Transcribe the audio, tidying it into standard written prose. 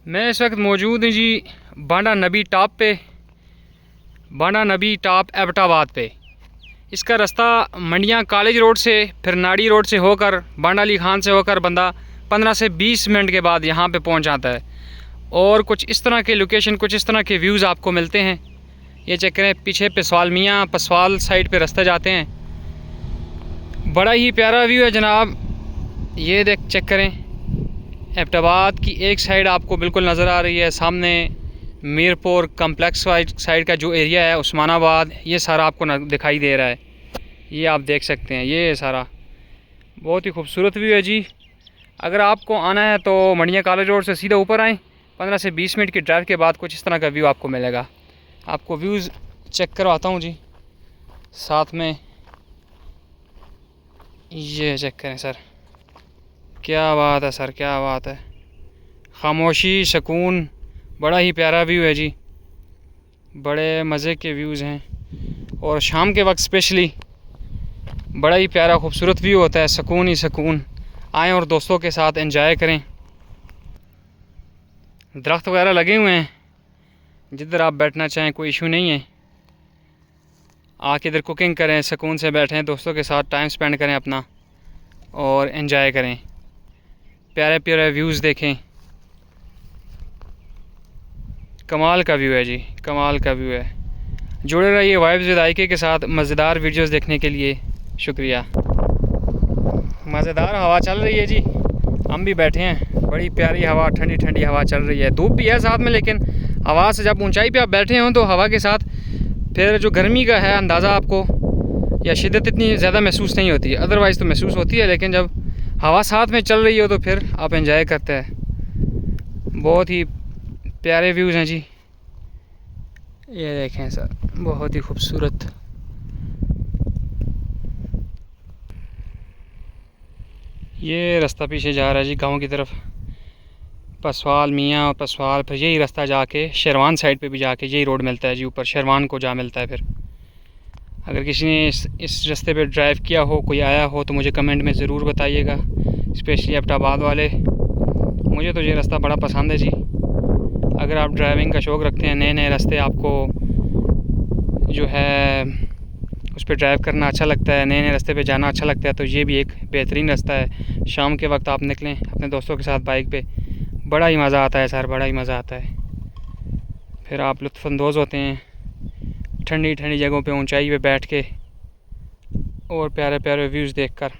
मैं इस वक्त मौजूद हूँ जी बांडा नबी टॉप पे, बांडा नबी टॉप एबटाबाद पे। इसका रास्ता मंडियाँ कॉलेज रोड से फिर नाड़ी रोड से होकर बांडा अली खान से होकर बंदा 15 से 20 मिनट के बाद यहाँ पे पहुँच जाता है। और कुछ इस तरह के लोकेशन, कुछ इस तरह के व्यूज़ आपको मिलते हैं। ये चेक करें, पीछे पसवाल मियाँ पसवाल साइड पे रास्ते जाते हैं। बड़ा ही प्यारा व्यू है जनाब। ये देख चेक करें, एबटाबाद की एक साइड आपको बिल्कुल नज़र आ रही है, सामने मीरपुर कम्प्लेक्स साइड का जो एरिया है उस्मानाबाद, ये सारा आपको दिखाई दे रहा है। ये आप देख सकते हैं, ये सारा बहुत ही खूबसूरत व्यू है जी। अगर आपको आना है तो मंडिया कॉलेज रोड से सीधा ऊपर आएँ, 15 से 20 मिनट की ड्राइव के बाद कुछ इस तरह का व्यू आपको मिलेगा। आपको व्यूज़ चेक करवाता हूँ जी साथ में। ये चेक करें सर, क्या बात है सर, क्या बात है। खामोशी, सुकून, बड़ा ही प्यारा व्यू है जी। बड़े मज़े के व्यूज़ हैं और शाम के वक्त स्पेशली बड़ा ही प्यारा खूबसूरत व्यू होता है। सुकून ही सुकून। आएँ और दोस्तों के साथ एंजॉय करें। दरख्त वगैरह लगे हुए हैं, जिधर आप बैठना चाहें कोई इशू नहीं है। आके इधर कुकिंग करें, सुकून से बैठें, दोस्तों के साथ टाइम स्पेंड करें अपना और एंजॉय करें। प्यारे प्यारे व्यूज़ देखें। कमाल का व्यू है जी, कमाल का व्यू है। जुड़े रहिए वाइब्स विद आईके के साथ मज़ेदार वीडियोस देखने के लिए। शुक्रिया। मज़ेदार हवा चल रही है जी, हम भी बैठे हैं। बड़ी प्यारी हवा, ठंडी ठंडी हवा चल रही है। धूप भी है साथ में, लेकिन हवा से जब ऊंचाई पे आप बैठे हों तो हवा के साथ फिर जो गर्मी का है अंदाज़ा आपको या शिद्दत इतनी ज़्यादा महसूस नहीं होती है। अदरवाइज़ तो महसूस होती है, लेकिन जब हवा साथ में चल रही हो तो फिर आप एंजॉय करते हैं। बहुत ही प्यारे व्यूज़ हैं जी। ये देखें सर, बहुत ही खूबसूरत। ये रास्ता पीछे जा रहा है जी गांव की तरफ, पसवाल मियाँ और पसवाल, फिर यही रास्ता जाके शेरवान साइड पे भी जाके यही रोड मिलता है जी, ऊपर शेरवान को जा मिलता है। फिर अगर किसी ने इस रास्ते पे ड्राइव किया हो, कोई आया हो, तो मुझे कमेंट में ज़रूर बताइएगा, स्पेशली एबटाबाद वाले। मुझे तो ये रास्ता बड़ा पसंद है जी। अगर आप ड्राइविंग का शौक़ रखते हैं, नए नए रास्ते आपको जो है उस पर ड्राइव करना अच्छा लगता है, नए नए रास्ते पे जाना अच्छा लगता है, तो ये भी एक बेहतरीन रास्ता है। शाम के वक्त आप निकलें अपने दोस्तों के साथ बाइक पे, बड़ा ही मज़ा आता है सर, बड़ा ही मज़ा आता है। फिर आप लुत्फ़अंदोज़ होते हैं ठंडी ठंडी जगहों पे, ऊंचाई पे बैठ के और प्यारे प्यारे व्यूज़ देखकर।